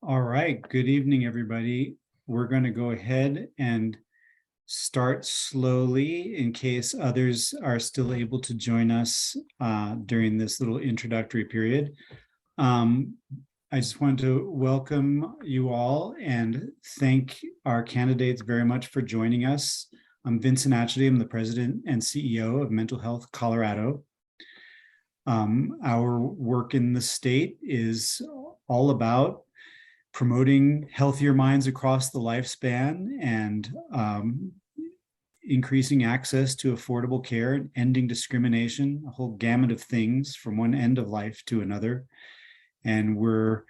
All right, good evening, everybody. We're going to go ahead and start slowly in case others are still able to join us during this little introductory period. I just wanted to welcome you all and thank our candidates very much for joining us. I'm Vincent Atchity. I'm the president and CEO of Mental Health Colorado. Our work in the state is all about promoting healthier minds across the lifespan and increasing access to affordable care and ending discrimination, a whole gamut of things from one end of life to another. And we're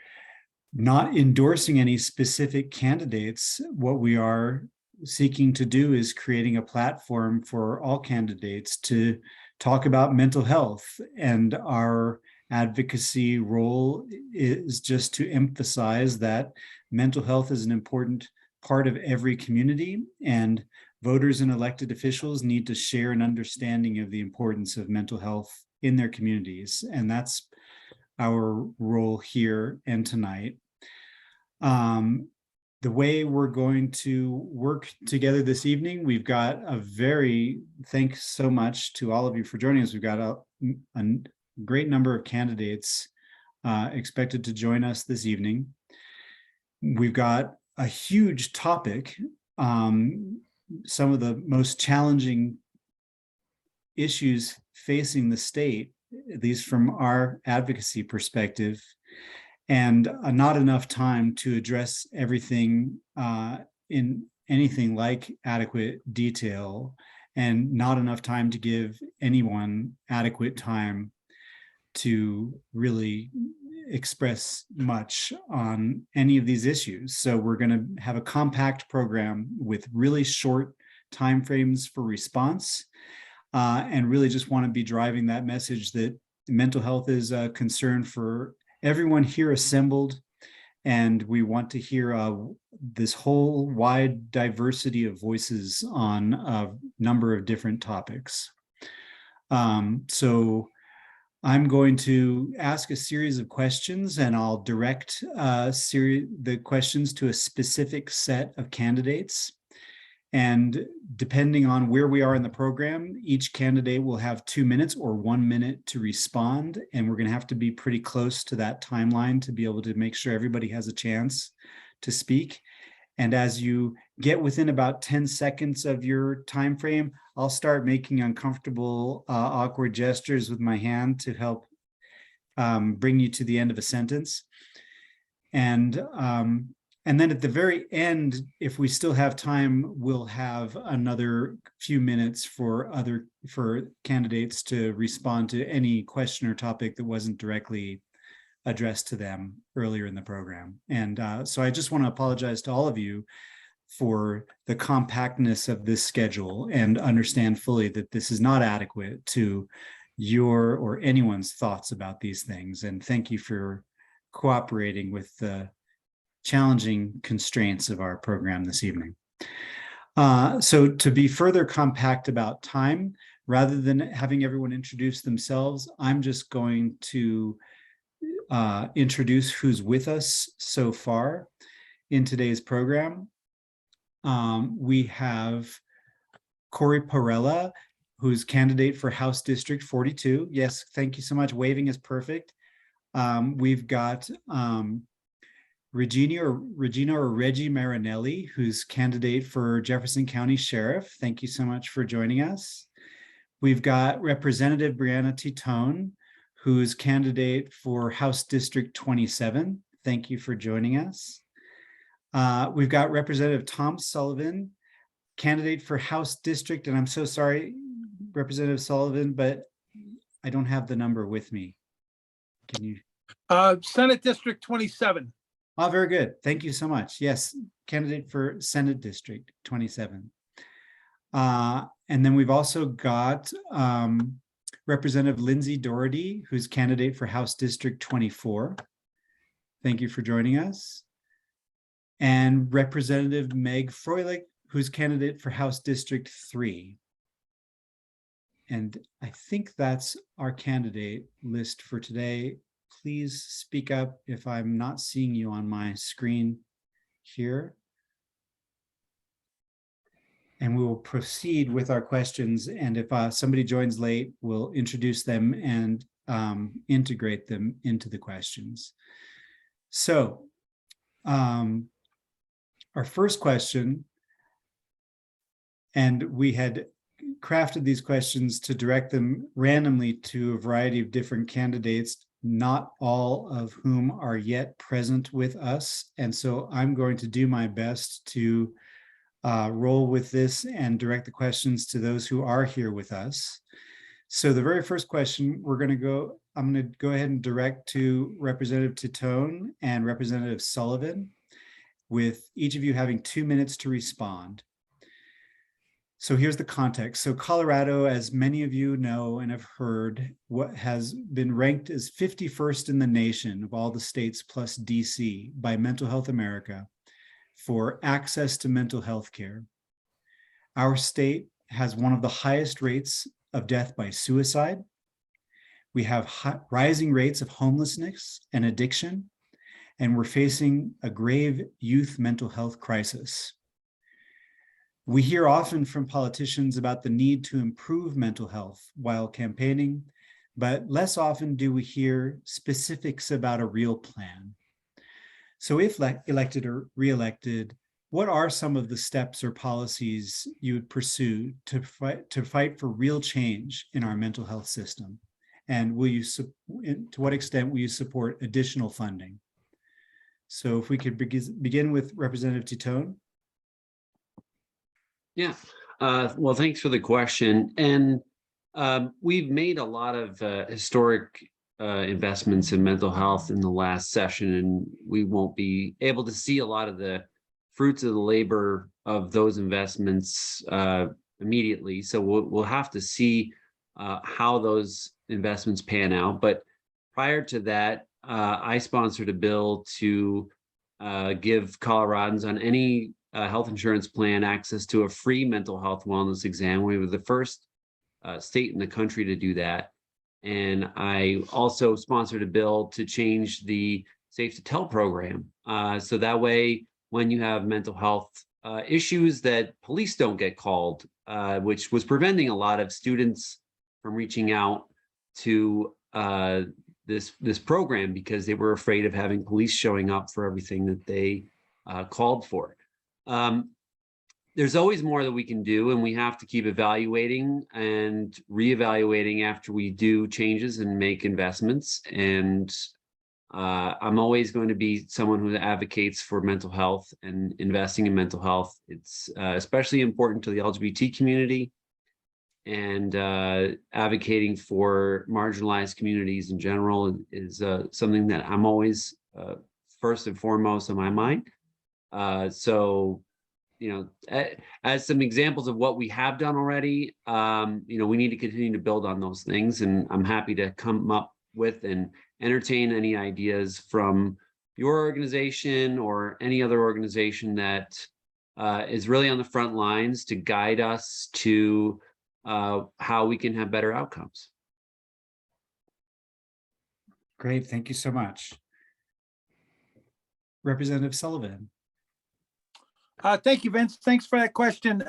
not endorsing any specific candidates. What we are seeking to do is creating a platform for all candidates to talk about mental health, and our advocacy role is just to emphasize that mental health is an important part of every community, and voters and elected officials need to share an understanding of the importance of mental health in their communities. And that's our role here and tonight. The way we're going to work together this evening, we've got thanks so much to all of you for joining us. We've got a great number of candidates expected to join us this evening. We've got a huge topic, some of the most challenging issues facing the state, at least from our advocacy perspective, and not enough time to address everything in anything like adequate detail, and not enough time to give anyone adequate time to really express much on any of these issues. So we're going to have a compact program with really short timeframes for response, and really just want to be driving that message that mental health is a concern for everyone here assembled, and we want to hear this whole wide diversity of voices on a number of different topics. So I'm going to ask a series of questions, and I'll direct the questions to a specific set of candidates. And depending on where we are in the program, each candidate will have 2 minutes or 1 minute to respond. And we're going to have to be pretty close to that timeline to be able to make sure everybody has a chance to speak. And as you get within about 10 seconds of your time frame, I'll start making uncomfortable, awkward gestures with my hand to help bring you to the end of a sentence. And then at the very end, if we still have time, we'll have another few minutes for candidates to respond to any question or topic that wasn't directly addressed to them earlier in the program. And so I just want to apologize to all of you for the compactness of this schedule, and understand fully that this is not adequate to your or anyone's thoughts about these things. And thank you for cooperating with the challenging constraints of our program this evening. So to be further compact about time, rather than having everyone introduce themselves, I'm just going to introduce who's with us so far in today's program. We have Corey Porella, who's candidate for House District 42. Yes, thank you so much. Waving is perfect. We've got Regina or Reggie Marinelli, who's candidate for Jefferson County Sheriff. Thank you so much for joining us. We've got Representative Brianna Titone, who's candidate for House District 27. Thank you for joining us. We've got Representative Tom Sullivan, candidate for House District, and I'm so sorry, Representative Sullivan, but I don't have the number with me. Can you? Senate District 27. Oh, very good. Thank you so much. Yes, candidate for Senate District 27. And then we've also got Representative Lindsay Doherty, who's candidate for House District 24. Thank you for joining us. And Representative Meg Froelich, who's candidate for House District 3. And I think that's our candidate list for today. please speak up if I'm not seeing you on my screen here. And we will proceed with our questions. And if somebody joins late, we'll introduce them and integrate them into the questions. So our first question, and we had crafted these questions to direct them randomly to a variety of different candidates, not all of whom are yet present with us. And so I'm going to do my best to roll with this and direct the questions to those who are here with us. So the very first question I'm going to go ahead and direct to Representative Titone and Representative Sullivan, with each of you having 2 minutes to respond. So here's the context. So Colorado, as many of you know and have heard, what has been ranked as 51st in the nation of all the states plus DC by Mental Health America for access to mental health care. Our state has one of the highest rates of death by suicide. We have rising rates of homelessness and addiction, and we're facing a grave youth mental health crisis. We hear often from politicians about the need to improve mental health while campaigning, but less often do we hear specifics about a real plan. So if elected or re-elected, what are some of the steps or policies you would pursue to fight for real change in our mental health system? And to what extent will you support additional funding? So if we could begin with Representative Titone. Yeah, well, thanks for the question. And we've made a lot of historic investments in mental health in the last session, and we won't be able to see a lot of the fruits of the labor of those investments immediately. So we'll have to see how those investments pan out. But prior to that, I sponsored a bill to give Coloradans on any health insurance plan access to a free mental health wellness exam. We were the first state in the country to do that. And I also sponsored a bill to change the Safe to Tell program. So that way, when you have mental health issues, that police don't get called, which was preventing a lot of students from reaching out to this program because they were afraid of having police showing up for everything that they called for. There's always more that we can do, and we have to keep evaluating and reevaluating after we do changes and make investments. And I'm always going to be someone who advocates for mental health and investing in mental health. It's especially important to the LGBT community, and advocating for marginalized communities in general is something that I'm always first and foremost on my mind. So, you know, as some examples of what we have done already, you know, we need to continue to build on those things. And I'm happy to come up with and entertain any ideas from your organization or any other organization that is really on the front lines to guide us to how we can have better outcomes. Great, thank you so much. Representative Sullivan. Thank you, Vince. Thanks for that question.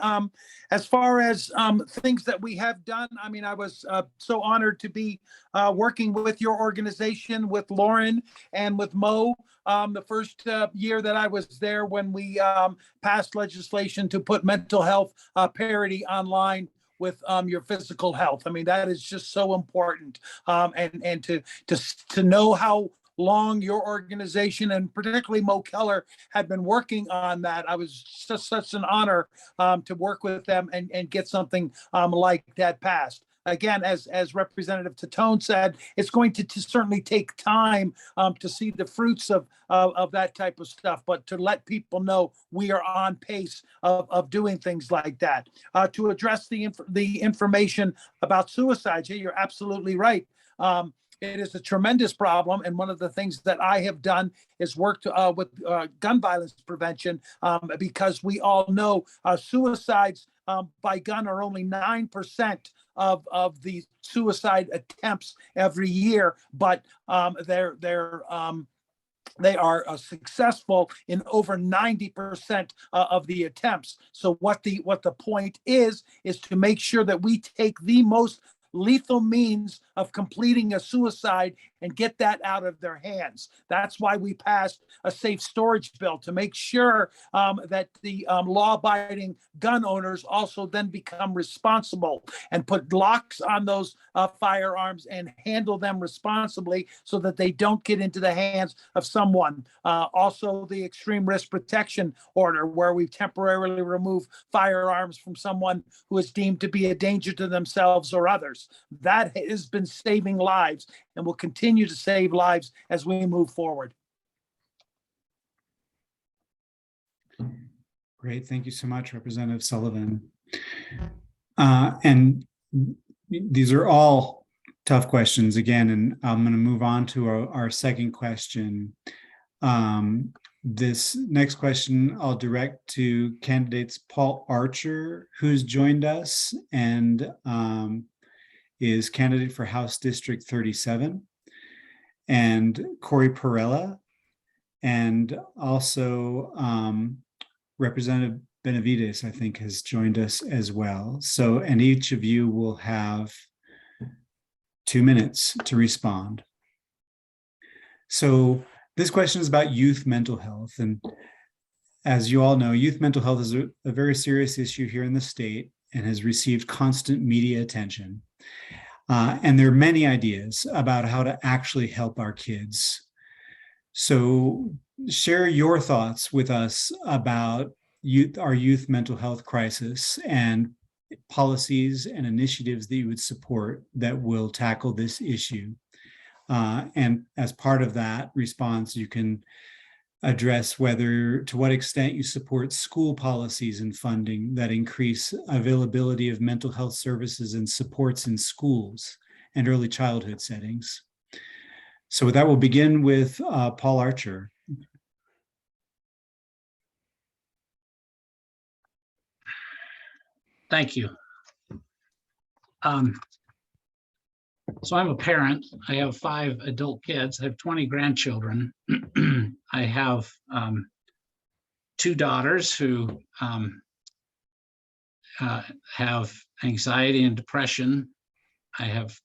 As far as things that we have done, I mean, I was so honored to be working with your organization, with Lauren and with Mo, the first year that I was there when we passed legislation to put mental health parity online with your physical health. I mean, that is just so important. And to know how long your organization and particularly Mo Keller had been working on that. I was just such an honor to work with them and get something like that passed. Again, as Representative Titone said, it's going to certainly take time to see the fruits of that type of stuff, but to let people know we are on pace of doing things like that. To address the information about suicides, you're absolutely right. It is a tremendous problem, and one of the things that I have done is worked with gun violence prevention, because we all know suicides by gun are only 9% of the suicide attempts every year, but they are successful in over 90% of the attempts. So what the point is to make sure that we take the most lethal means of completing a suicide and get that out of their hands. That's why we passed a safe storage bill, to make sure that the law-abiding gun owners also then become responsible and put locks on those firearms and handle them responsibly so that they don't get into the hands of someone. Also, the extreme risk protection order, where we temporarily remove firearms from someone who is deemed to be a danger to themselves or others. That has been saving lives and will continue to save lives as we move forward. Great. Thank you so much, Representative Sullivan. And these are all tough questions again, and I'm going to move on to our second question. This next question I'll direct to candidates Paul Archer, who's joined us and is candidate for House District 37, and Corey Perella, and also Representative Benavides, I think, has joined us as well. So, and each of you will have 2 minutes to respond. So this question is about youth mental health. And as you all know, youth mental health is a very serious issue here in the state and has received constant media attention. And there are many ideas about how to actually help our kids. So share your thoughts with us about our youth mental health crisis and policies and initiatives that you would support that will tackle this issue. And as part of that response, you can address to what extent you support school policies and funding that increase availability of mental health services and supports in schools and early childhood settings. So with that, we'll begin with Paul Archer. Thank you. So I'm a parent. I have 5 adult kids. I have 20 grandchildren. I have 2 daughters who have anxiety and depression. I have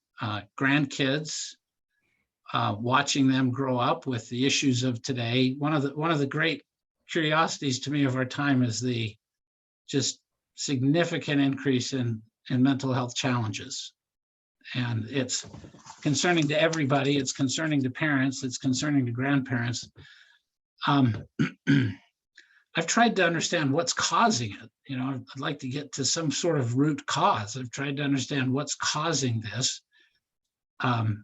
grandkids. Watching them grow up with the issues of today. One of the great curiosities to me of our time is the just significant increase in mental health challenges. And it's concerning to everybody. It's concerning to parents. It's concerning to grandparents. I've tried to understand what's causing it. You know, I'd like to get to some sort of root cause. I've tried to understand what's causing this. I've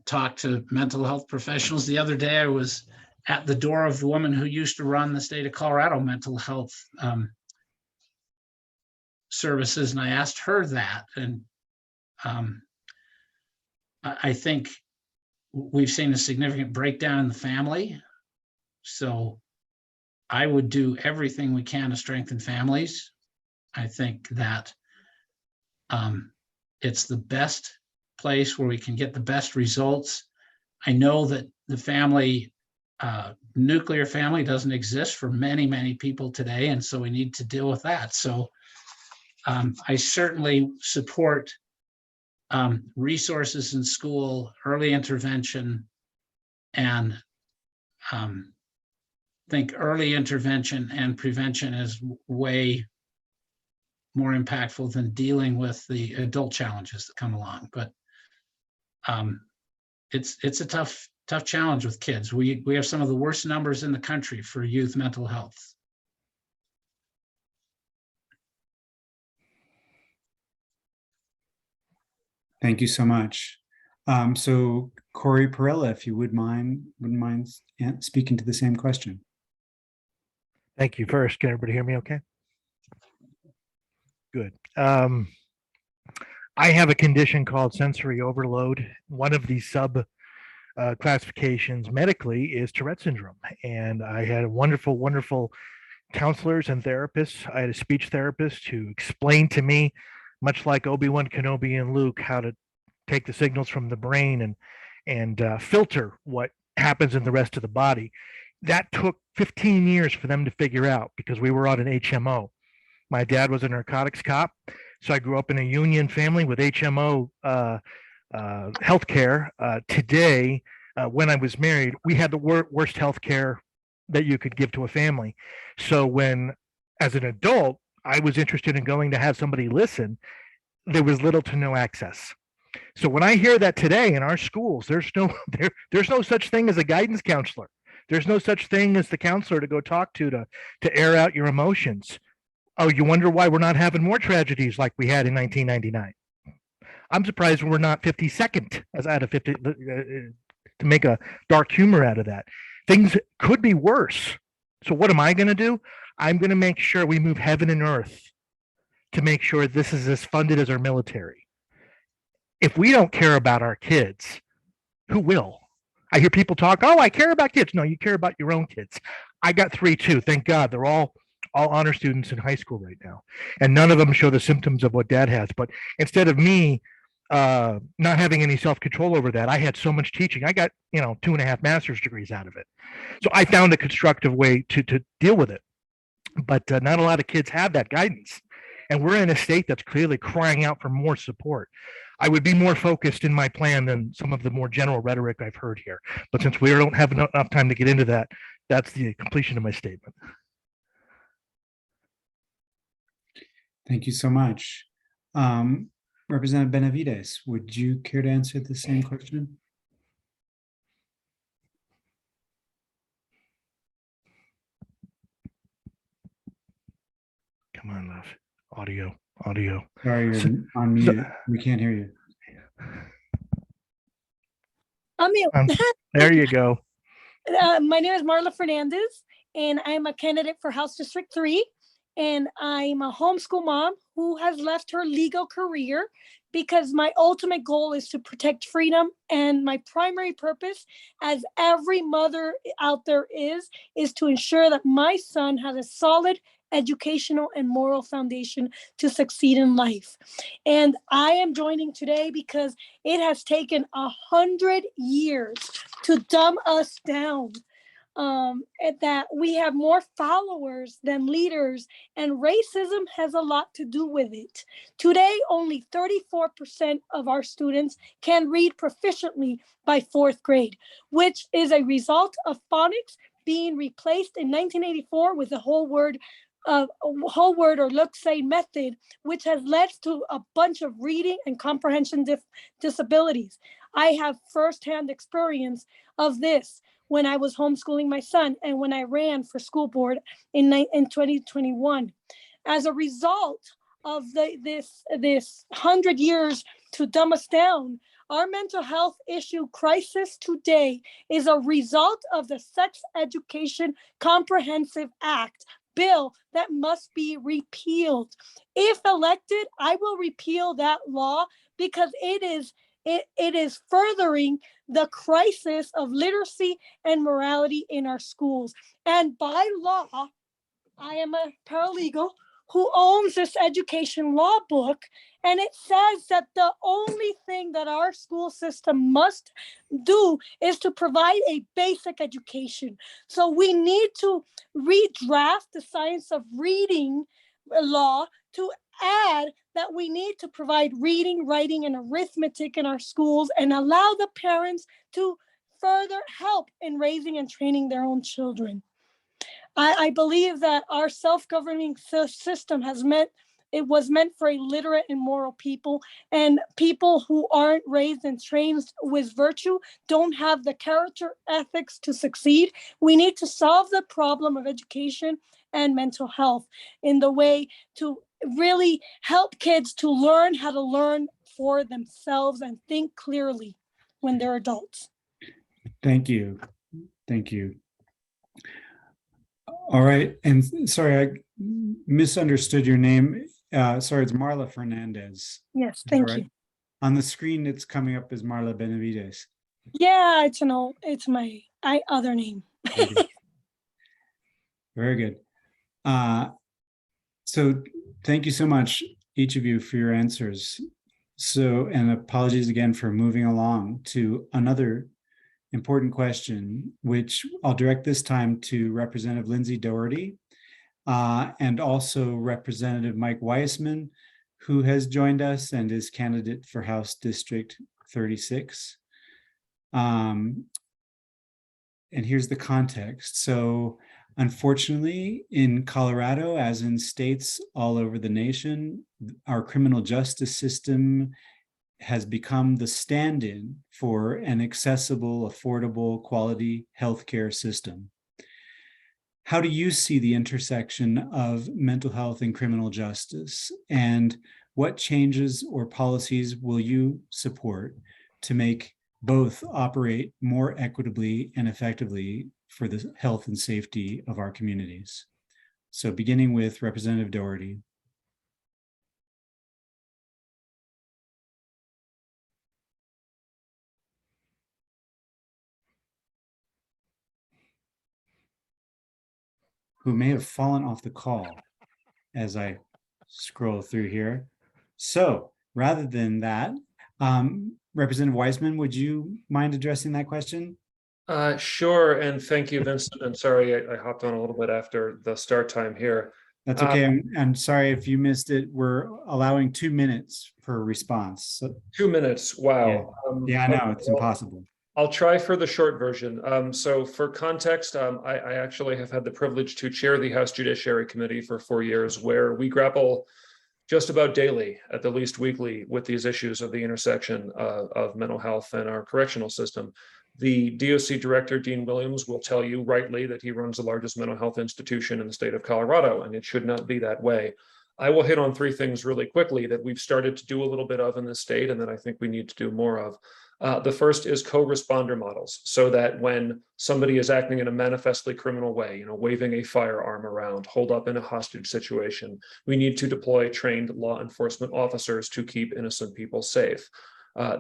talked to mental health professionals. The other day, I was at the door of the woman who used to run the state of Colorado mental health services, and I asked her that. And I think we've seen a significant breakdown in the family. So I would do everything we can to strengthen families. I think that it's the best place where we can get the best results. I know that the family, nuclear family, doesn't exist for many, many people today, and so we need to deal with that. So I certainly support resources in school, early intervention, and think early intervention and prevention is way more impactful than dealing with the adult challenges that come along. But it's a tough challenge with kids. We have some of the worst numbers in the country for youth mental health. Thank you so much. So Corey Perella, if you wouldn't mind speaking to the same question. Thank you. First, can everybody hear me okay? Good. I have a condition called sensory overload. One of the sub classifications medically is Tourette syndrome. And I had wonderful, wonderful counselors and therapists. I had a speech therapist who explained to me, much like Obi-Wan Kenobi and Luke, how to take the signals from the brain and filter what happens in the rest of the body. That took 15 years for them to figure out because we were on an HMO. My dad was a narcotics cop, so I grew up in a union family with HMO healthcare. Today, when I was married, we had the worst healthcare that you could give to a family. So when, as an adult, I was interested in going to have somebody listen, there was little to no access. So when I hear that today in our schools, there's no such thing as a guidance counselor. There's no such thing as the counselor to go talk to air out your emotions. Oh, you wonder why we're not having more tragedies like we had in 1999. I'm surprised we're not 52nd as out of 50 to make a dark humor out of that. Things could be worse. So what am I going to do? I'm going to make sure we move heaven and earth to make sure this is as funded as our military. If we don't care about our kids, who will? I hear people talk, oh, I care about kids. No, you care about your own kids. I got 3 too. Thank God. They're all honor students in high school right now. And none of them show the symptoms of what dad has. But instead of me not having any self-control over that, I had so much teaching. I got, 2.5 master's degrees out of it. So I found a constructive way to deal with it. But not a lot of kids have that guidance. And we're in a state that's clearly crying out for more support. I would be more focused in my plan than some of the more general rhetoric I've heard here. But since we don't have enough time to get into that, that's the completion of my statement. Thank you so much. Representative Benavides, would you care to answer the same question? Come on, love. Audio. Sorry, you're on mute. We can't hear you. I'm mute. There you go. My name is Marla Fernandez, and I'm a candidate for House District 3. And I'm a homeschool mom who has left her legal career because my ultimate goal is to protect freedom. And my primary purpose, as every mother out there is to ensure that my son has a solid educational and moral foundation to succeed in life. And I am joining today because it has taken 100 years to dumb us down. That we have more followers than leaders, and racism has a lot to do with it. Today, only 34% of our students can read proficiently by 4th grade, which is a result of phonics being replaced in 1984 with a whole word or look-say method, which has led to a bunch of reading and comprehension disabilities. I have firsthand experience of this when I was homeschooling my son and when I ran for school board in 2021. As a result of this 100 years to dumb us down, our mental health issue crisis today is a result of the Sex Education Comprehensive Act bill that must be repealed. If elected, I will repeal that law because it is furthering the crisis of literacy and morality in our schools. And by law, I am a paralegal who owns this education law book, and it says that the only thing that our school system must do is to provide a basic education. So we need to redraft the science of reading law to add that we need to provide reading, writing, and arithmetic in our schools and allow the parents to further help in raising and training their own children. I believe that our self-governing system was meant for a literate and moral people, and people who aren't raised and trained with virtue don't have the character ethics to succeed. We need to solve the problem of education and mental health in the way to really help kids to learn how to learn for themselves and think clearly when they're adults. Thank you. All right. And sorry, I misunderstood your name. Sorry, it's Marla Fernandez. Yes, All thank right. you. On the screen, it's coming up as Marla Benavides. Yeah, it's my other name. Okay. Very good. So thank you so much, each of you, for your answers. So, and apologies again for moving along to another important question, which I'll direct this time to Representative Lindsay Doherty and also Representative Mike Weissman, who has joined us and is candidate for House District 36. And here's the context. So unfortunately, in Colorado, as in states all over the nation, our criminal justice system has become the stand-in for an accessible, affordable, quality healthcare system. How do you see the intersection of mental health and criminal justice? And what changes or policies will you support to make both operate more equitably and effectively for the health and safety of our communities? So beginning with Representative Doherty. Who may have fallen off the call as I scroll through here. So rather than that, Representative Weissman, would you mind addressing that question? Sure, and thank you, Vincent. And sorry, I hopped on a little bit after the start time here. That's okay. I'm sorry if you missed it. We're allowing 2 minutes per response. So, 2 minutes. Wow. yeah, I know it's impossible. I'll try for the short version. So for context, I actually have had the privilege to chair the House Judiciary Committee for 4 years, where we grapple just about daily, at the least weekly, with these issues of the intersection of mental health and our correctional system. The DOC director, Dean Williams, will tell you rightly that he runs the largest mental health institution in the state of Colorado, and it should not be that way. I will hit on 3 things really quickly that we've started to do a little bit of in this state, and that I think we need to do more of. The first is co-responder models, so that when somebody is acting in a manifestly criminal way, waving a firearm around, hold up in a hostage situation, we need to deploy trained law enforcement officers to keep innocent people safe.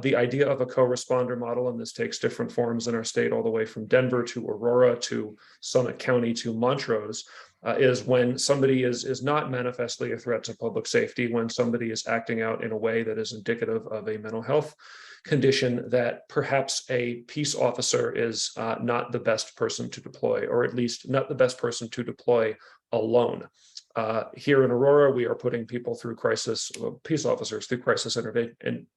The idea of a co-responder model, and this takes different forms in our state, all the way from Denver to Aurora to Summit County to Montrose, is when somebody is not manifestly a threat to public safety, when somebody is acting out in a way that is indicative of a mental health condition, that perhaps a peace officer is not the best person to deploy, or at least not the best person to deploy alone. Here in Aurora, we are putting people through peace officers through crisis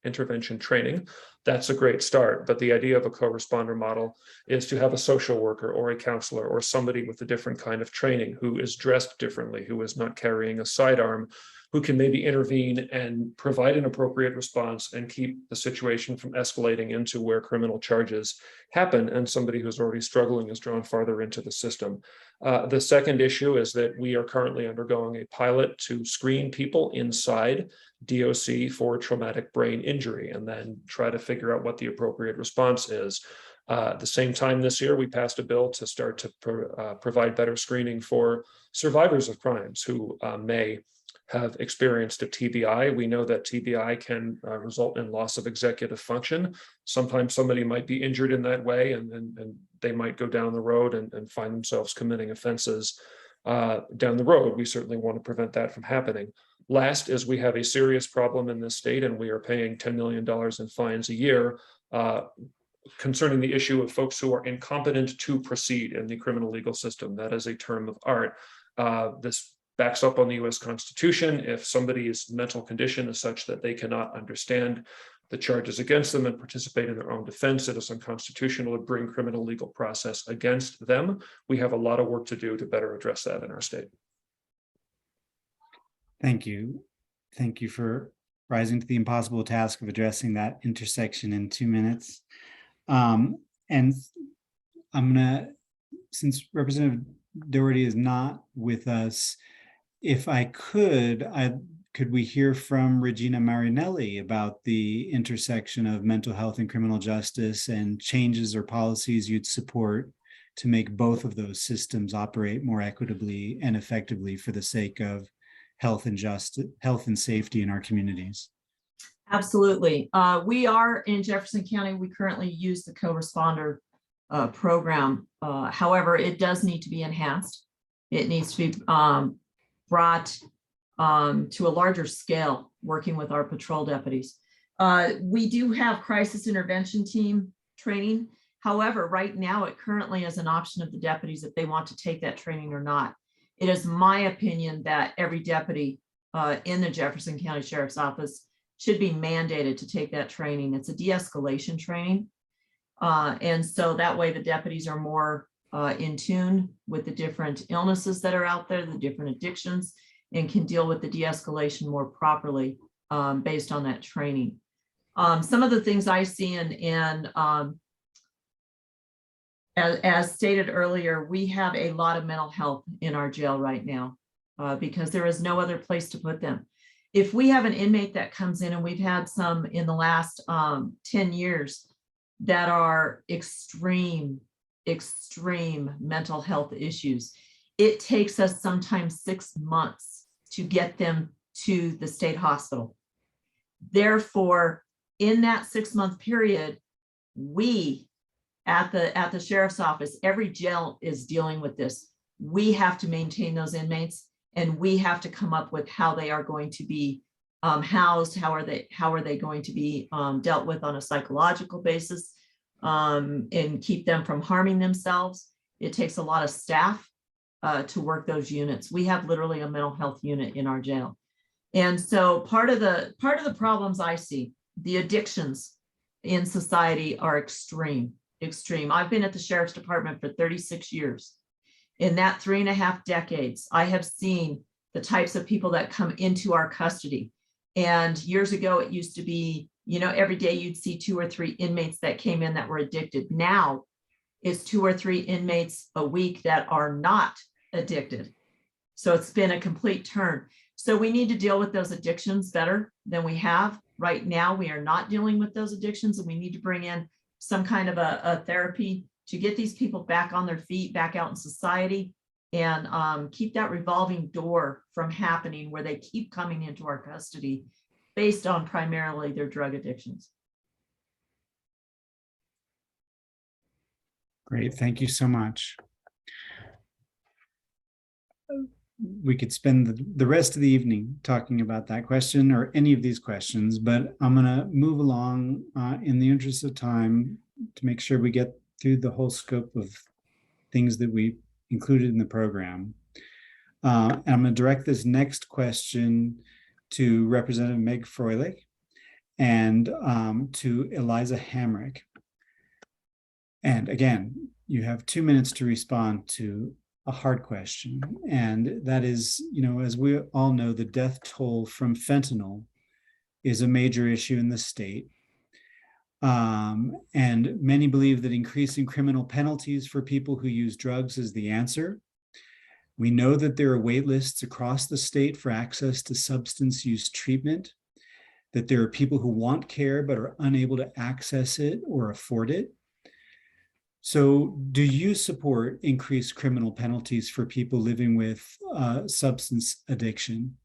intervention training. That's a great start, but the idea of a co-responder model is to have a social worker or a counselor or somebody with a different kind of training, who is dressed differently, who is not carrying a sidearm, who can maybe intervene and provide an appropriate response and keep the situation from escalating into where criminal charges happen, and somebody who's already struggling is drawn farther into the system. The second issue is that we are currently undergoing a pilot to screen people inside DOC for traumatic brain injury, and then try to figure out what the appropriate response is. At the same time this year, we passed a bill to start to provide better screening for survivors of crimes who may have experienced a TBI. We know that TBI can result in loss of executive function. Sometimes somebody might be injured in that way, and they might go down the road and find themselves committing offenses down the road. We certainly want to prevent that from happening. Last is we have a serious problem in this state, and we are paying $10 million in fines a year concerning the issue of folks who are incompetent to proceed in the criminal legal system. That is a term of art. This backs up on the US Constitution. If somebody's mental condition is such that they cannot understand the charges against them and participate in their own defense, it is unconstitutional to bring criminal legal process against them. We have a lot of work to do to better address that in our state. Thank you. Thank you for rising to the impossible task of addressing that intersection in 2 minutes. And I'm gonna, since Representative Doherty is not with us, if I could we hear from Regina Marinelli about the intersection of mental health and criminal justice, and changes or policies you'd support to make both of those systems operate more equitably and effectively for the sake of health and safety in our communities? Absolutely. We are in Jefferson County. We currently use the co-responder program. However, it does need to be enhanced. It needs to be brought to a larger scale, working with our patrol deputies. We do have crisis intervention team training. However, right now it currently is an option of the deputies if they want to take that training or not. It is my opinion that every deputy in the Jefferson County Sheriff's Office should be mandated to take that training. It's a de-escalation training. And so that way the deputies are more in tune with the different illnesses that are out there, the different addictions, and can deal with the de-escalation more properly based on that training. Some of the things I see as stated earlier, we have a lot of mental health in our jail right now because there is no other place to put them. If we have an inmate that comes in, and we've had some in the last 10 years that are extreme mental health issues, it takes us sometimes 6 months to get them to the state hospital. Therefore, in that 6-month period, we at the sheriff's office, every jail is dealing with this. We have to maintain those inmates, and we have to come up with how they are going to be housed, how are they going to be dealt with on a psychological basis, and keep them from harming themselves. It takes a lot of staff to work those units. We have literally a mental health unit in our jail. And so part of the problems I see, the addictions in society are extreme. I've been at the Sheriff's Department for 36 years. In that 3.5 decades, I have seen the types of people that come into our custody. And years ago, it used to be, every day you'd see 2 or 3 inmates that came in that were addicted. Now it's 2 or 3 inmates a week that are not addicted. So it's been a complete turn. So we need to deal with those addictions better than we have. Right now, we are not dealing with those addictions, and we need to bring in some kind of a therapy to get these people back on their feet, back out in society, and keep that revolving door from happening where they keep coming into our custody based on primarily their drug addictions. Great, thank you so much. We could spend the rest of the evening talking about that question or any of these questions, but I'm going to move along in the interest of time to make sure we get through the whole scope of things that we included in the program. And I'm going to direct this next question to Representative Meg Froelich and to Eliza Hamrick. And again, you have 2 minutes to respond to a hard question, and that is, as we all know, the death toll from fentanyl is a major issue in the state. And many believe that increasing criminal penalties for people who use drugs is the answer. We know that there are wait lists across the state for access to substance use treatment, that there are people who want care but are unable to access it or afford it. So do you support increased criminal penalties for people living with substance addiction?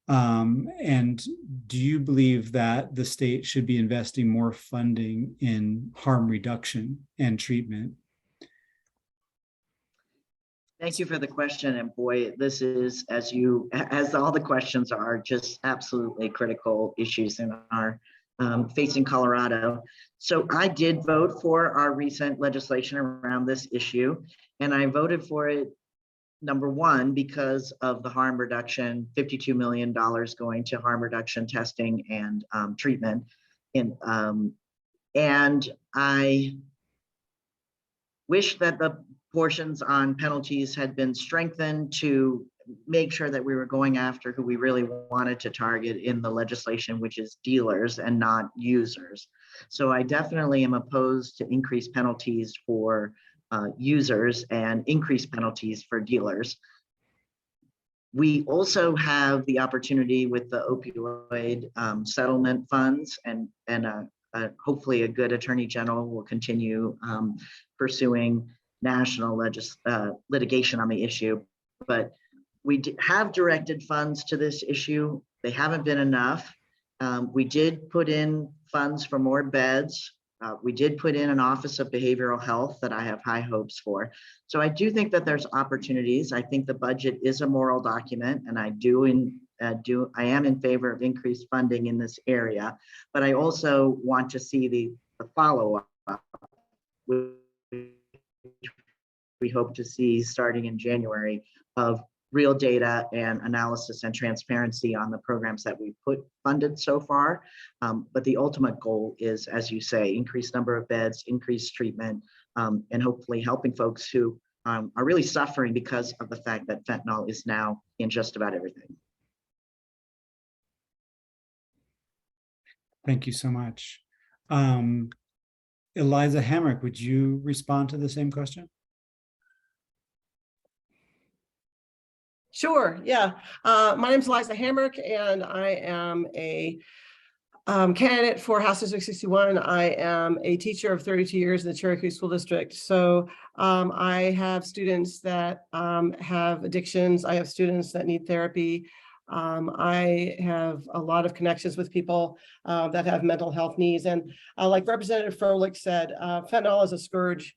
And do you believe that the state should be investing more funding in harm reduction and treatment? Thank you for the question. And boy, this is, as all the questions are, just absolutely critical issues in our facing Colorado. So I did vote for our recent legislation around this issue, and I voted for it, number one, because of the harm reduction, $52 million going to harm reduction testing and treatment. And I wish that the portions on penalties had been strengthened to make sure that we were going after who we really wanted to target in the legislation, which is dealers and not users. So I definitely am opposed to increased penalties for users and increased penalties for dealers. We also have the opportunity with the opioid settlement funds, and hopefully a good attorney general will continue pursuing national litigation on the issue. But have directed funds to this issue. They haven't been enough. We did put in funds for more beds. We did put in an Office of Behavioral Health that I have high hopes for. So I do think that there's opportunities. I think the budget is a moral document, and I am in favor of increased funding in this area. But I also want to see the follow-up. We hope to see starting in January of real data and analysis and transparency on the programs that we've funded so far. But the ultimate goal is, as you say, increased number of beds, increased treatment, and hopefully helping folks who are really suffering because of the fact that fentanyl is now in just about everything. Thank you so much. Eliza Hamrick, would you respond to the same question? Sure, yeah. My name is Eliza Hamrick, and I am a candidate for House District 61. I am a teacher of 32 years in the Cherry Creek School District. So I have students that have addictions. I have students that need therapy. I have a lot of connections with people that have mental health needs. And like Representative Froelich said, fentanyl is a scourge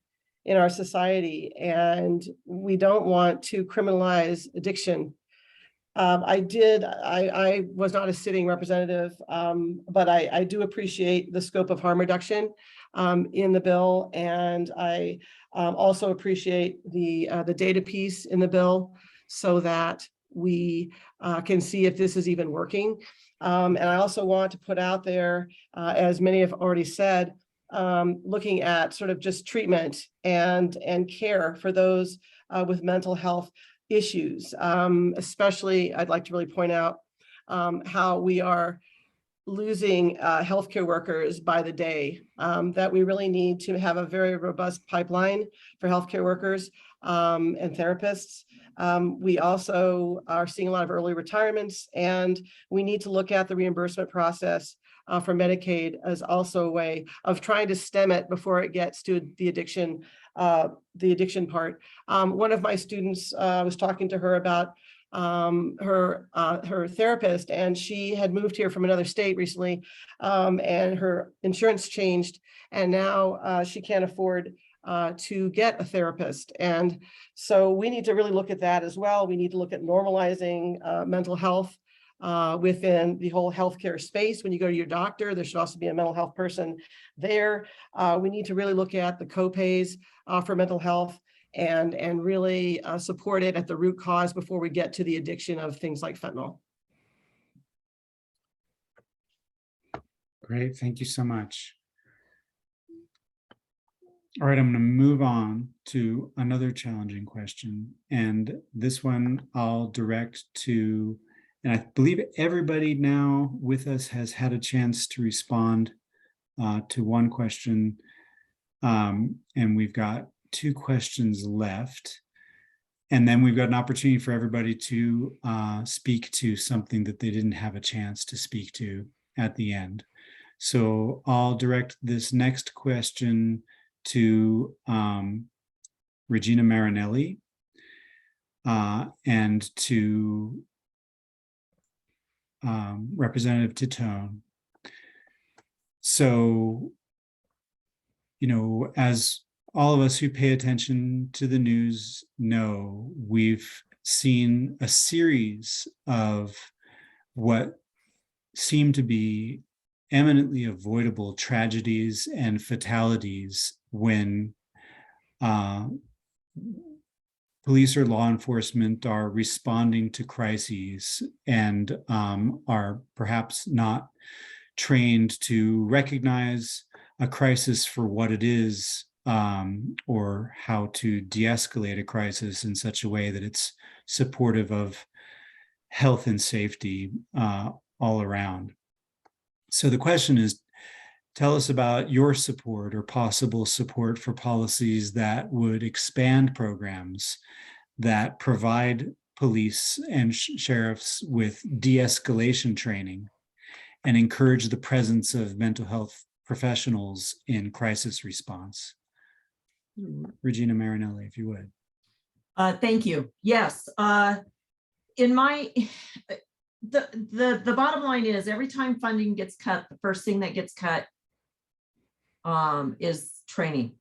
in our society, and we don't want to criminalize addiction. I was not a sitting representative, but I do appreciate the scope of harm reduction in the bill. And I also appreciate the data piece in the bill so that we can see if this is even working. And I also want to put out there, as many have already said, looking at sort of just treatment and care for those with mental health issues. Especially, I'd like to really point out how we are losing healthcare workers by the day, that we really need to have a very robust pipeline for healthcare workers and therapists. We also are seeing a lot of early retirements, and we need to look at the reimbursement process for Medicaid as also a way of trying to stem it before it gets to the addiction part. One of my students, was talking to her about her therapist, and she had moved here from another state recently, and her insurance changed, and now she can't afford to get a therapist. And so we need to really look at that as well. We need to look at normalizing mental health within the whole healthcare space. When you go to your doctor, there should also be a mental health person there. We need to really look at the copays for mental health and really support it at the root cause before we get to the addiction of things like fentanyl. Great, thank you so much. All right, I'm going to move on to another challenging question. And this one I'll direct to, and I believe everybody now with us has had a chance to respond to one question. And we've got 2 questions left. And then we've got an opportunity for everybody to speak to something that they didn't have a chance to speak to at the end. So I'll direct this next question to Regina Marinelli and to Representative Titone. So, you know, as all of us who pay attention to the news know, we've seen a series of what seem to be eminently avoidable tragedies and fatalities when police or law enforcement are responding to crises and are perhaps not trained to recognize a crisis for what it is, or how to de-escalate a crisis in such a way that it's supportive of health and safety all around. So the question is, tell us about your support or possible support for policies that would expand programs that provide police and sheriffs with de-escalation training and encourage the presence of mental health professionals in crisis response. Regina Marinelli, if you would. Thank you. Yes. in my, the bottom line is every time funding gets cut, the first thing that gets cut is training.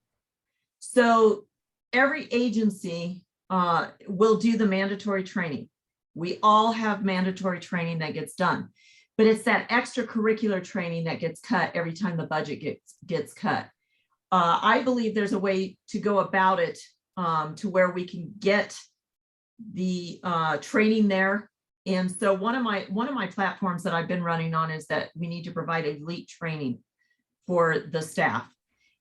So every agency will do the mandatory training. We all have mandatory training that gets done, but it's that extracurricular training that gets cut every time the budget gets cut. I believe there's a way to go about it to where we can get the training there. And so one of my platforms that I've been running on is that we need to provide elite training for the staff.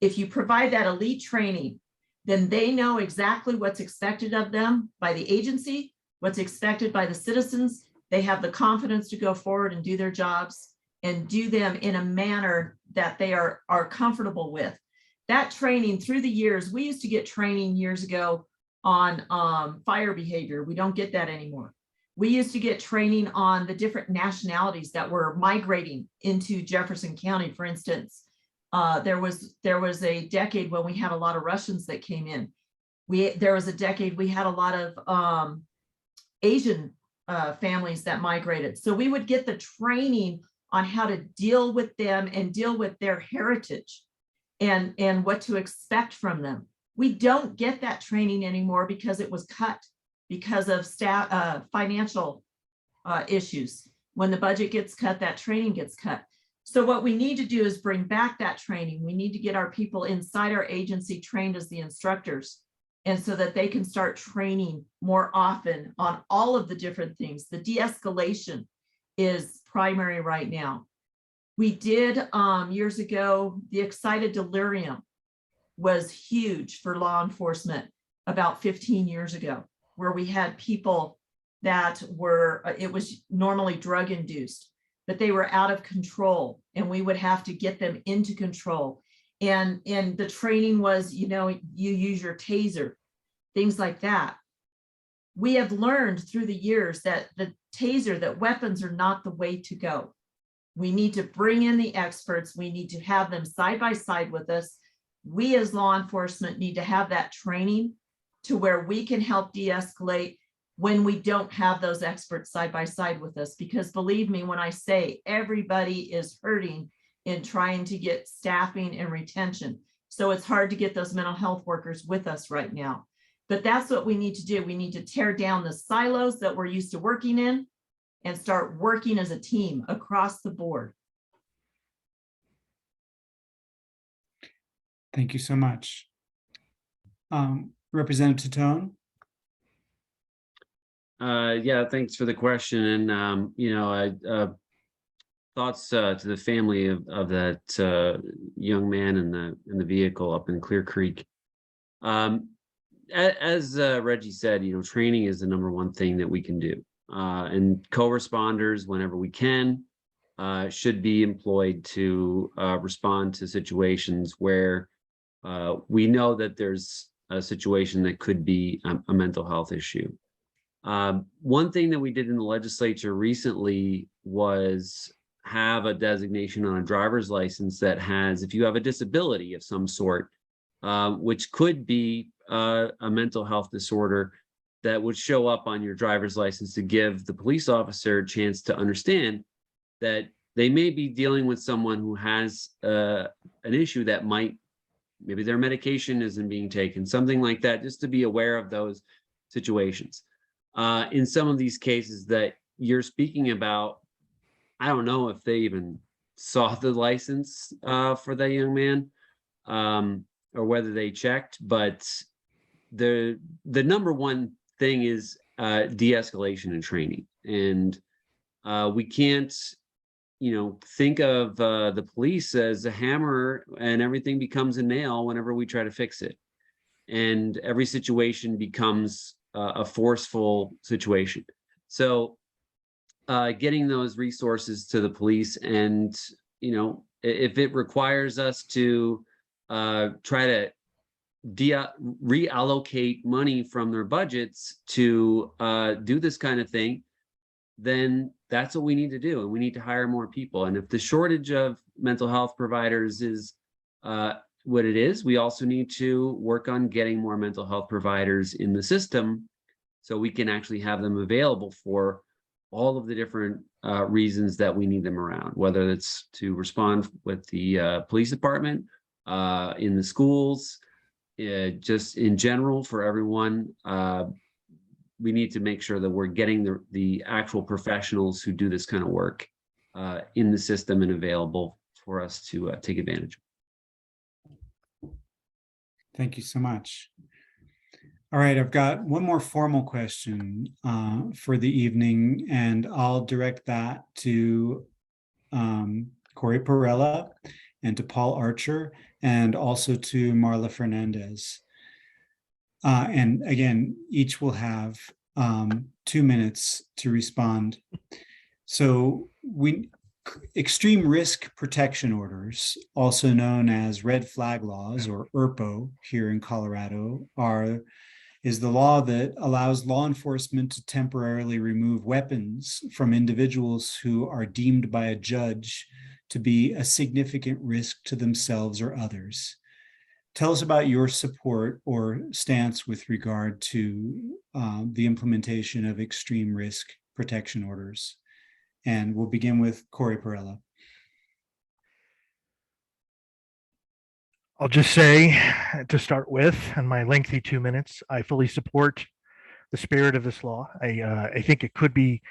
If you provide that elite training, then they know exactly what's expected of them by the agency, what's expected by the citizens. They have the confidence to go forward and do their jobs and do them in a manner that they are comfortable with. That training through the years, we used to get training years ago on fire behavior. We don't get that anymore. We used to get training on the different nationalities that were migrating into Jefferson County. For instance, there was a decade when we had a lot of Russians that came in. There was a decade we had a lot of Asian families that migrated. So we would get the training on how to deal with them and deal with their heritage and what to expect from them. We don't get that training anymore because it was cut because of staff financial issues. When the budget gets cut, that training gets cut. So what we need to do is bring back that training. We need to get our people inside our agency trained as the instructors, and so that they can start training more often on all of the different things. The de-escalation is primary right now. We did years ago, the excited delirium was huge for law enforcement about 15 years ago, where we had people that were, it was normally drug induced, but they were out of control and we would have to get them into control. And the training was, you know, you use your taser, things like that. We have learned through the years that the taser, that weapons are not the way to go. We need to bring in the experts. We need to have them side by side with us. We as law enforcement need to have that training to where we can help de-escalate when we don't have those experts side by side with us. Because believe me, when I say everybody is hurting in trying to get staffing and retention. So it's hard to get those mental health workers with us right now. But that's what we need to do. We need to tear down the silos that we're used to working in and start working as a team across the board. Thank you so much. Representative Tone. Yeah, thanks for the question. And, you know, thoughts to the family of that young man in the vehicle up in Clear Creek. As Reggie said, you know, training is the #1 thing that we can do. And co-responders, whenever we can, should be employed to respond to situations where we know that there's a situation that could be a mental health issue. One thing that we did in the legislature recently was have a designation on a driver's license that has, if you have a disability of some sort, which could be a mental health disorder, that would show up on your driver's license to give the police officer a chance to understand that they may be dealing with someone who has an issue that might, maybe their medication isn't being taken, something like that, just to be aware of those situations. In some of these cases that you're speaking about, I don't know if they even saw the license for that young man, or whether they checked, but the #1 thing is de-escalation and training. And we can't, you know, think of the police as a hammer and everything becomes a nail whenever we try to fix it. And every situation becomes a forceful situation. So getting those resources to the police, and, you know, if it requires us to try to reallocate money from their budgets to do this kind of thing, then that's what we need to do. And we need to hire more people. And if the shortage of mental health providers is what it is, we also need to work on getting more mental health providers in the system so we can actually have them available for all of the different reasons that we need them around, whether it's to respond with the police department, in the schools, just in general for everyone. We need to make sure that we're getting the actual professionals who do this kind of work in the system and available for us to take advantage of. Thank you so much. All right, I've got one more formal question for the evening, and I'll direct that to Corey Perella and to Paul Archer, and also to Marla Fernandez. And again, each will have 2 minutes to respond. So extreme risk protection orders, also known as red flag laws, or ERPO here in Colorado, is the law that allows law enforcement to temporarily remove weapons from individuals who are deemed by a judge to be a significant risk to themselves or others. Tell us about your support or stance with regard to the implementation of extreme risk protection orders. And we'll begin with Corey Perella. I'll just say, to start with, in my lengthy 2 minutes, I fully support the spirit of this law. I think it could be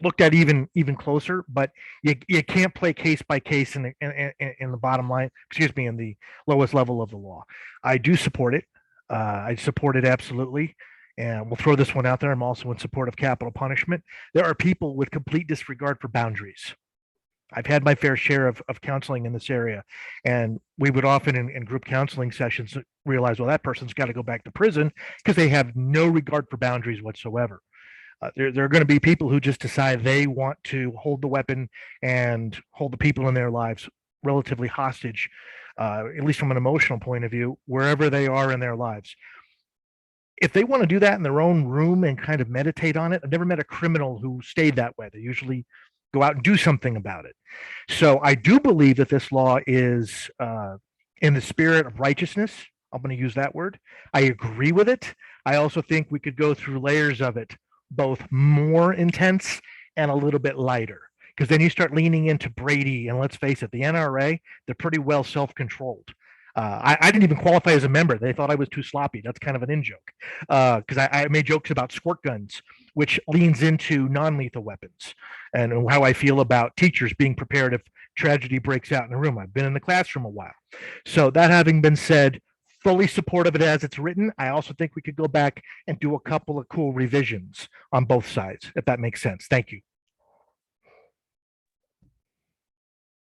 looked at even closer, but you can't play case by case in the bottom line. Excuse me, in the lowest level of the law. I do support it. I support it absolutely. And we'll throw this one out there. I'm also in support of capital punishment. There are people with complete disregard for boundaries. I've had my fair share of counseling in this area, and we would often in group counseling sessions realize, well, that person's got to go back to prison because they have no regard for boundaries whatsoever. There are going to be people who just decide they want to hold the weapon and hold the people in their lives relatively hostage, at least from an emotional point of view, wherever they are in their lives. If they want to do that in their own room and kind of meditate on it, I've never met a criminal who stayed that way. They usually go out and do something about it. So I do believe that this law is in the spirit of righteousness. I'm going to use that word. I agree with it. I also think we could go through layers of it, both more intense and a little bit lighter, because then you start leaning into Brady, and let's face it, the NRA, they're pretty well self-controlled. I didn't even qualify as a member. They thought I was too sloppy. That's kind of an in-joke, because I made jokes about squirt guns, which leans into non-lethal weapons, and how I feel about teachers being prepared if tragedy breaks out in a room. I've been in the classroom a while. So that having been said, fully supportive of it as it's written. I also think we could go back and do a couple of cool revisions on both sides, if that makes sense. Thank you.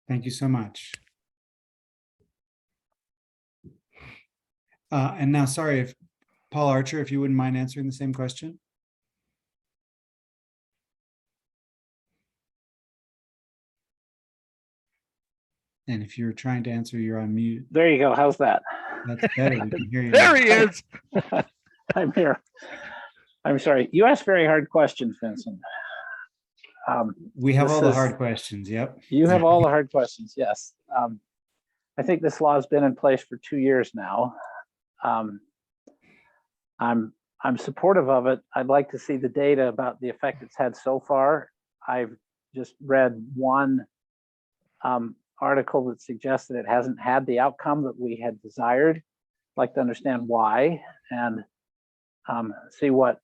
Thank you so much. And now, sorry, if Paul Archer, if you wouldn't mind answering the same question. And if you're trying to answer, you're on mute. There you go. How's that? That's better. We can hear you. There he is. I'm here. I'm sorry. You asked very hard questions, Vincent. We have all the hard questions. Yep. You have all the hard questions. Yes. I think this law has been in place for 2 years now. I'm supportive of it. I'd like to see the data about the effect it's had so far. I've just read one article that suggests that it hasn't had the outcome that we had desired. I'd like to understand why, and see what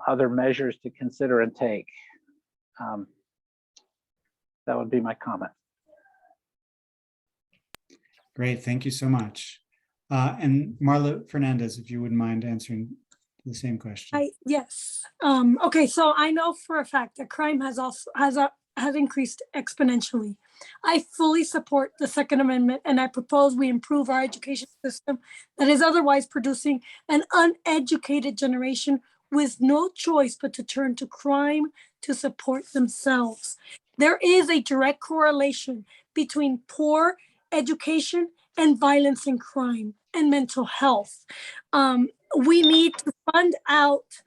other measures to consider and take. That would be my comment. Great, thank you so much. And Marla Fernandez, if you wouldn't mind answering the same question. Yes. Okay, so I know for a fact that crime has increased exponentially. I fully support the Second Amendment, and I propose we improve our education system that is otherwise producing an uneducated generation with no choice but to turn to crime to support themselves. There is a direct correlation between poor education and violence and crime and mental health. We need to fund out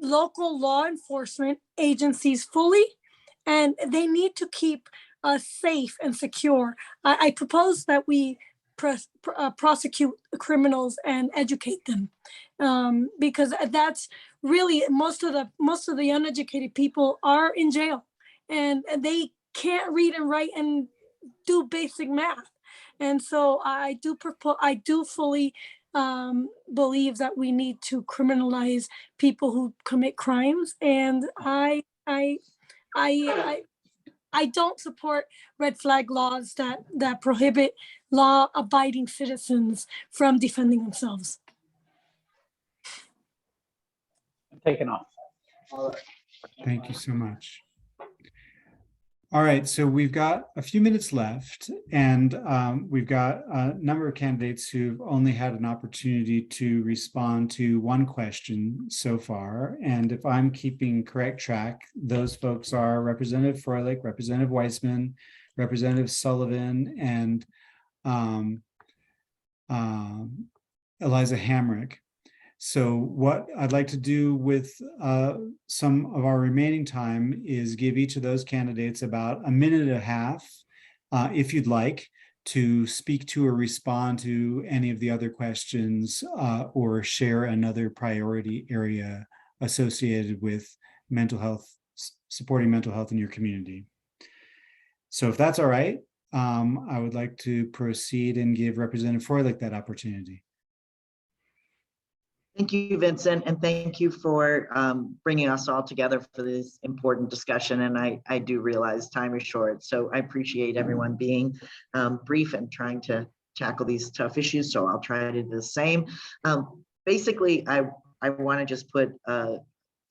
local law enforcement agencies fully, and they need to keep us safe and secure. I propose that we prosecute criminals and educate them, because that's really most of the uneducated people are in jail, and they can't read and write and do basic math. And so I do fully believe that we need to criminalize people who commit crimes, and I don't support red flag laws that prohibit law-abiding citizens from defending themselves. I'm taking off. Thank you so much. All right, so we've got a few minutes left, and we've got a number of candidates who've only had an opportunity to respond to one question so far. And if I'm keeping correct track, those folks are Representative Froelich, Representative Weissman, Representative Sullivan, and Eliza Hamrick. So what I'd like to do with some of our remaining time is give each of those candidates about a minute and a half, if you'd like, to speak to or respond to any of the other questions or share another priority area associated with mental health, supporting mental health in your community. So if that's all right, I would like to proceed and give Representative Froelich that opportunity. Thank you, Vincent, and thank you for bringing us all together for this important discussion. And I do realize time is short, so I appreciate everyone being brief and trying to tackle these tough issues. So I'll try to do the same. Basically, I want to just put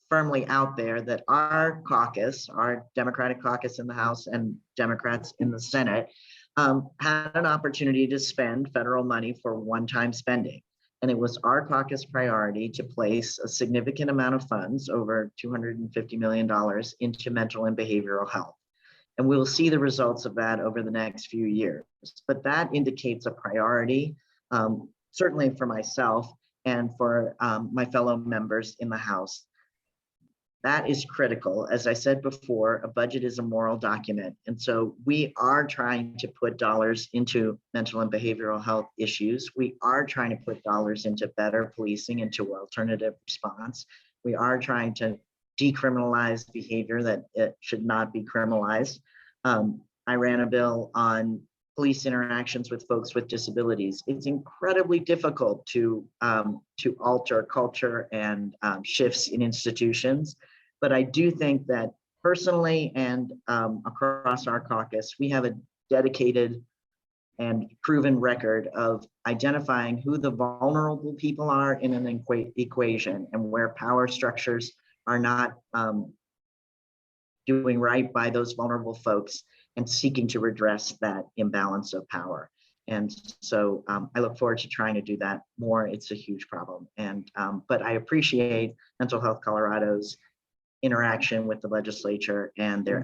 firmly out there that our caucus, our Democratic caucus in the House and Democrats in the Senate, had an opportunity to spend federal money for one-time spending. And it was our caucus priority to place a significant amount of funds, over $250 million, into mental and behavioral health. And we'll see the results of that over the next few years. But that indicates a priority, certainly for myself and for my fellow members in the House. That is critical. As I said before, a budget is a moral document. And so we are trying to put dollars into mental and behavioral health issues. We are trying to put dollars into better policing, into alternative response. We are trying to decriminalize behavior that it should not be criminalized. I ran a bill on police interactions with folks with disabilities. It's incredibly difficult to alter culture and shifts in institutions. But I do think that personally and across our caucus, we have a dedicated and proven record of identifying who the vulnerable people are in an equation, and where power structures are not doing right by those vulnerable folks, and seeking to redress that imbalance of power. And so I look forward to trying to do that more. It's a huge problem. And but I appreciate Mental Health Colorado's interaction with the legislature and their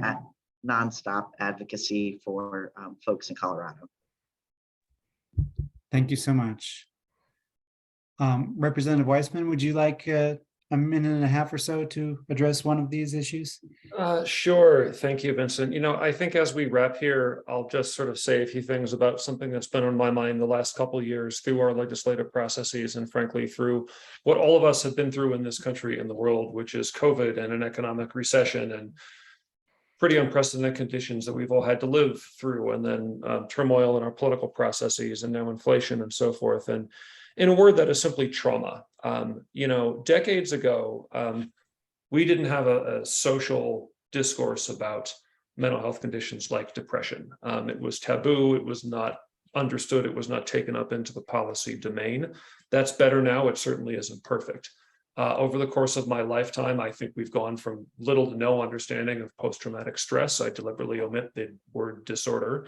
nonstop advocacy for folks in Colorado. Thank you so much. Representative Weissman, would you like a minute and a half or so to address one of these issues? Sure. Thank you, Vincent. You know, I think as we wrap here, I'll just sort of say a few things about something that's been on my mind the last couple of years through our legislative processes, and frankly, through what all of us have been through in this country and the world, which is COVID and an economic recession and pretty unprecedented conditions that we've all had to live through, and then turmoil in our political processes, and now inflation and so forth. And in a word that is simply trauma. You know, decades ago, we didn't have a social discourse about mental health conditions like depression. It was taboo, it was not understood, it was not taken up into the policy domain. That's better now, it certainly isn't perfect. Over the course of my lifetime, I think we've gone from little to no understanding of post-traumatic stress. I deliberately omit the word disorder.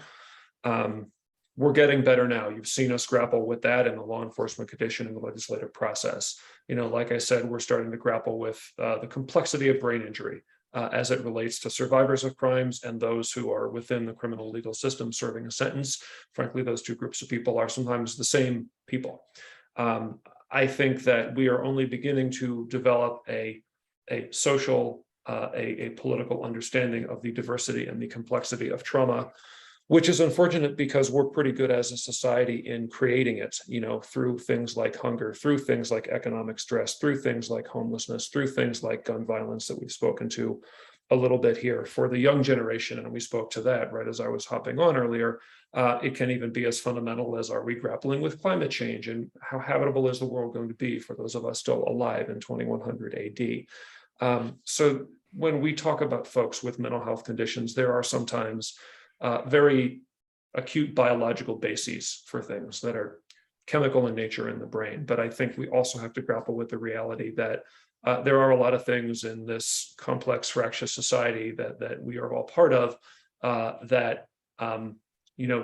We're getting better now. You've seen us grapple with that in the law enforcement condition in the legislative process. You know, like I said, we're starting to grapple with the complexity of brain injury as it relates to survivors of crimes and those who are within the criminal legal system serving a sentence. Frankly, those two groups of people are sometimes the same people. I think that we are only beginning to develop a social, a political understanding of the diversity and the complexity of trauma. which is unfortunate because we're pretty good as a society in creating it, through things like hunger, through things like economic stress, through things like homelessness, through things like gun violence that we've spoken to a little bit here. For the young generation, and we spoke to that right as I was hopping on earlier, it can even be as fundamental as, are we grappling with climate change, and how habitable is the world going to be for those of us still alive in 2100 AD? So when we talk about folks with mental health conditions, there are sometimes very acute biological bases for things that are chemical in nature in the brain. But I think we also have to grapple with the reality that there are a lot of things in this complex, fractious society that we are all part of that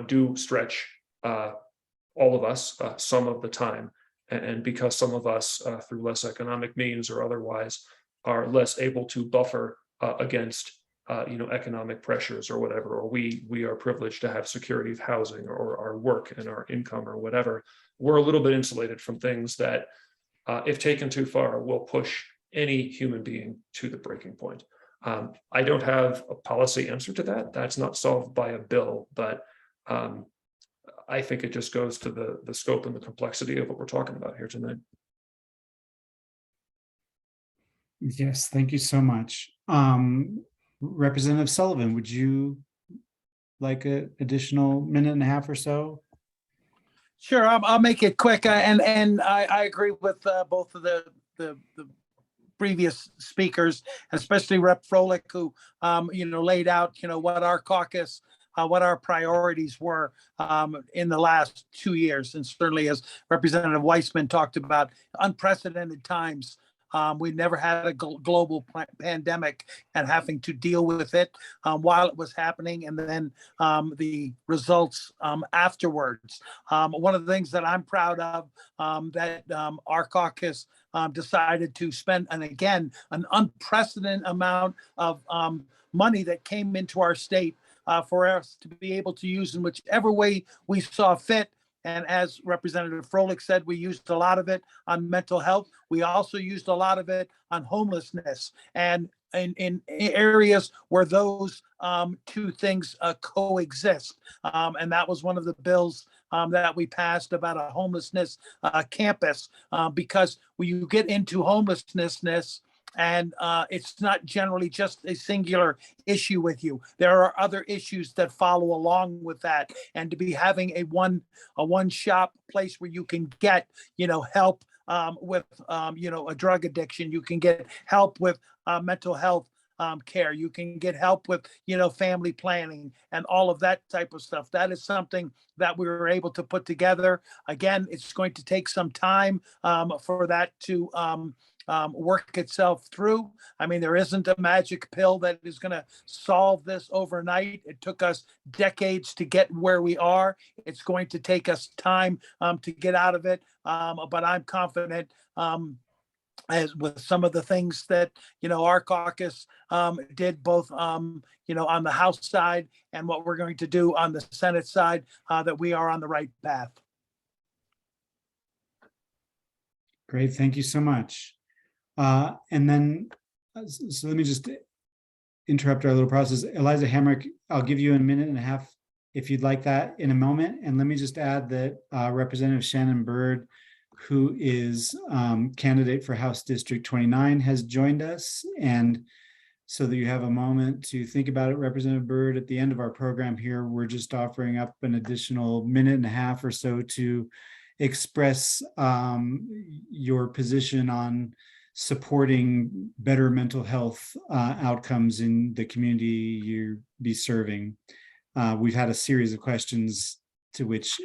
do stretch all of us some of the time. And because some of us, through less economic means or otherwise, are less able to buffer against economic pressures or whatever, or we are privileged to have security of housing or our work and our income or whatever, we're a little bit insulated from things that, if taken too far, will push any human being to the breaking point. I don't have a policy answer to that. That's not solved by a bill, but I think it just goes to the scope and the complexity of what we're talking about here tonight. Yes, thank you so much. Representative Sullivan, would you like an additional minute and a half or so? Sure, I'll make it quick. And I agree with both of the previous speakers, especially Rep. Froelich, who laid out what our caucus, what our priorities were in the last 2 years, and certainly as Representative Weissman talked about, unprecedented times. We never had a global pandemic and having to deal with it while it was happening, and then the results afterwards. One of the things that I'm proud of that our caucus decided to spend, and again, an unprecedented amount of money that came into our state for us to be able to use in whichever way we saw fit. And as Representative Froelich said, we used a lot of it on mental health. We also used a lot of it on homelessness, and in areas where those two things coexist. And that was one of the bills that we passed about a homelessness campus, because when you get into homelessness, and it's not generally just a singular issue with you. There are other issues that follow along with that, and to be having a one-shop place where you can get help with a drug addiction, you can get help with mental health care, you can get help with family planning and all of that type of stuff. That is something that we were able to put together. Again, it's going to take some time for that to work itself through. I mean, there isn't a magic pill that is going to solve this overnight. It took us decades to get where we are. It's going to take us time to get out of it. But I'm confident as with some of the things that our caucus did, both on the House side and what we're going to do on the Senate side, that we are on the right path. Great, thank you so much. And then, so let me just interrupt our little process. Eliza Hamrick, I'll give you a minute and a half if you'd like that in a moment. And let me just add that Representative Shannon Byrd, who is candidate for House District 29, has joined us. And so that you have a moment to think about it, Representative Byrd, at the end of our program here, we're just offering up an additional minute and a half or so to express your position on supporting better mental health outcomes in the community you be serving. We've had a series of questions to which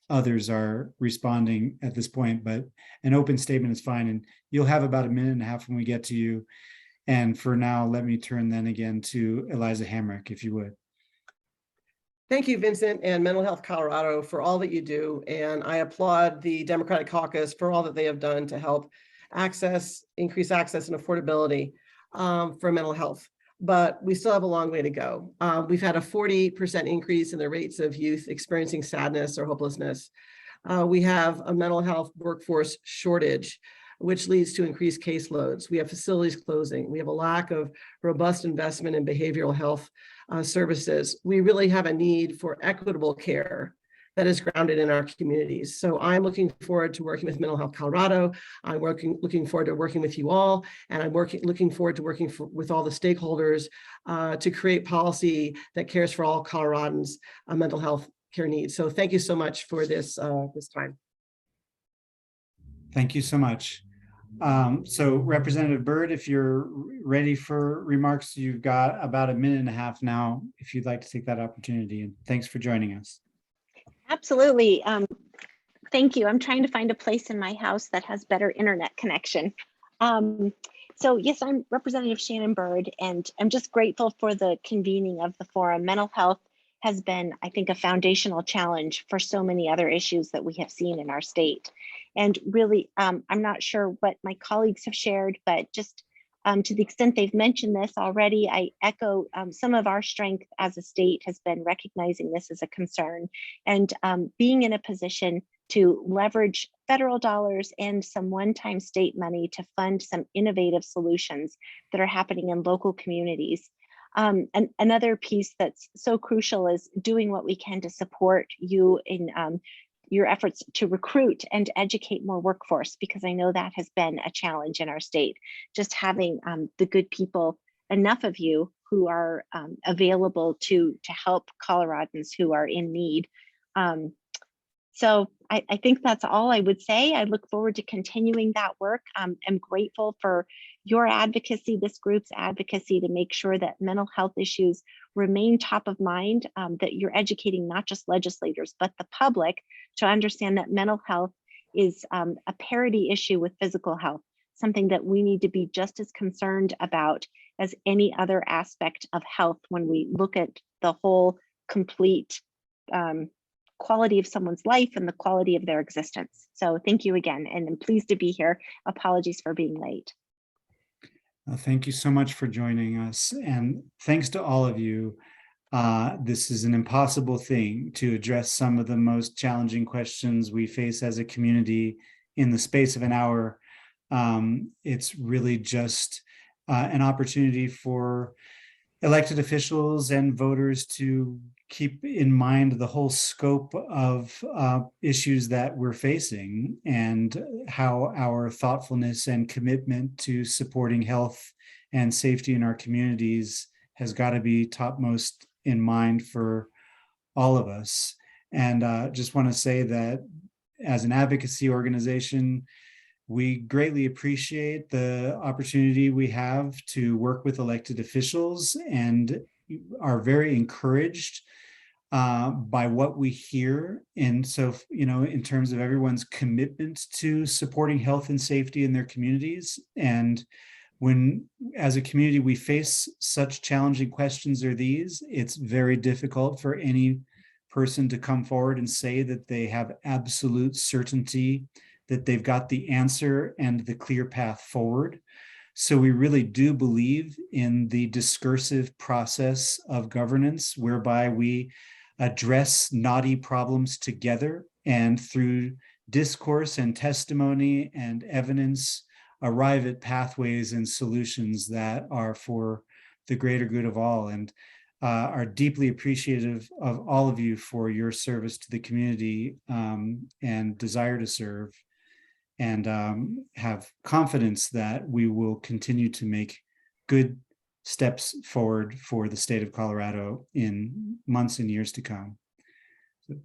others are responding at this point, but an open statement is fine. And you'll have about a minute and a half when we get to you. And for now, let me turn then again to Eliza Hamrick, if you would. Thank you, Vincent, and Mental Health Colorado for all that you do. And I applaud the Democratic Caucus for all that they have done to help increase access and affordability for mental health. But we still have a long way to go. We've had a 40% increase in the rates of youth experiencing sadness or hopelessness. We have a mental health workforce shortage, which leads to increased caseloads. We have facilities closing. We have a lack of robust investment in behavioral health services. We really have a need for equitable care that is grounded in our communities. So I'm looking forward to working with Mental Health Colorado. I'm looking forward to working with you all, and I'm looking forward to working with all the stakeholders to create policy that cares for all Coloradans' mental health care needs. So thank you so much for this time. Thank you so much. So Representative Byrd, if you're ready for remarks, you've got about a minute and a half now, if you'd like to take that opportunity. And thanks for joining us. Absolutely. Thank you. I'm trying to find a place in my house that has better internet connection. So yes, I'm Representative Shannon Byrd, and I'm just grateful for the convening of the forum. Mental health has been, I think, a foundational challenge for so many other issues that we have seen in our state. And really, I'm not sure what my colleagues have shared, but just to the extent they've mentioned this already, I echo some of our strength as a state has been recognizing this as a concern and being in a position to leverage federal dollars and some one-time state money to fund some innovative solutions that are happening in local communities. And another piece that's so crucial is doing what we can to support you in your efforts to recruit and educate more workforce, because I know that has been a challenge in our state. Just having the good people, enough of you who are available to help Coloradans who are in need. So I think that's all I would say. I look forward to continuing that work. I'm grateful for your advocacy, this group's advocacy, to make sure that mental health issues remain top of mind, that you're educating not just legislators, but the public to understand that mental health is a parity issue with physical health, something that we need to be just as concerned about as any other aspect of health when we look at the whole complete quality of someone's life and the quality of their existence. So thank you again, and I'm pleased to be here. Apologies for being late. Thank you so much for joining us, and thanks to all of you. This is an impossible thing to address some of the most challenging questions we face as a community in the space of an hour. It's really just an opportunity for elected officials and voters to keep in mind the whole scope of issues that we're facing and how our thoughtfulness and commitment to supporting health and safety in our communities has got to be topmost in mind for all of us. And just want to say that as an advocacy organization, we greatly appreciate the opportunity we have to work with elected officials and are very encouraged by what we hear. And so, in terms of everyone's commitment to supporting health and safety in their communities. And when, as a community, we face such challenging questions as these, it's very difficult for any person to come forward and say that they have absolute certainty that they've got the answer and the clear path forward. So we really do believe in the discursive process of governance, whereby we address knotty problems together, and through discourse and testimony and evidence, arrive at pathways and solutions that are for the greater good of all, and are deeply appreciative of all of you for your service to the community and desire to serve, and have confidence that we will continue to make good steps forward for the state of Colorado in months and years to come. So,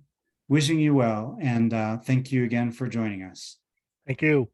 wishing you well, and thank you again for joining us. Thank you.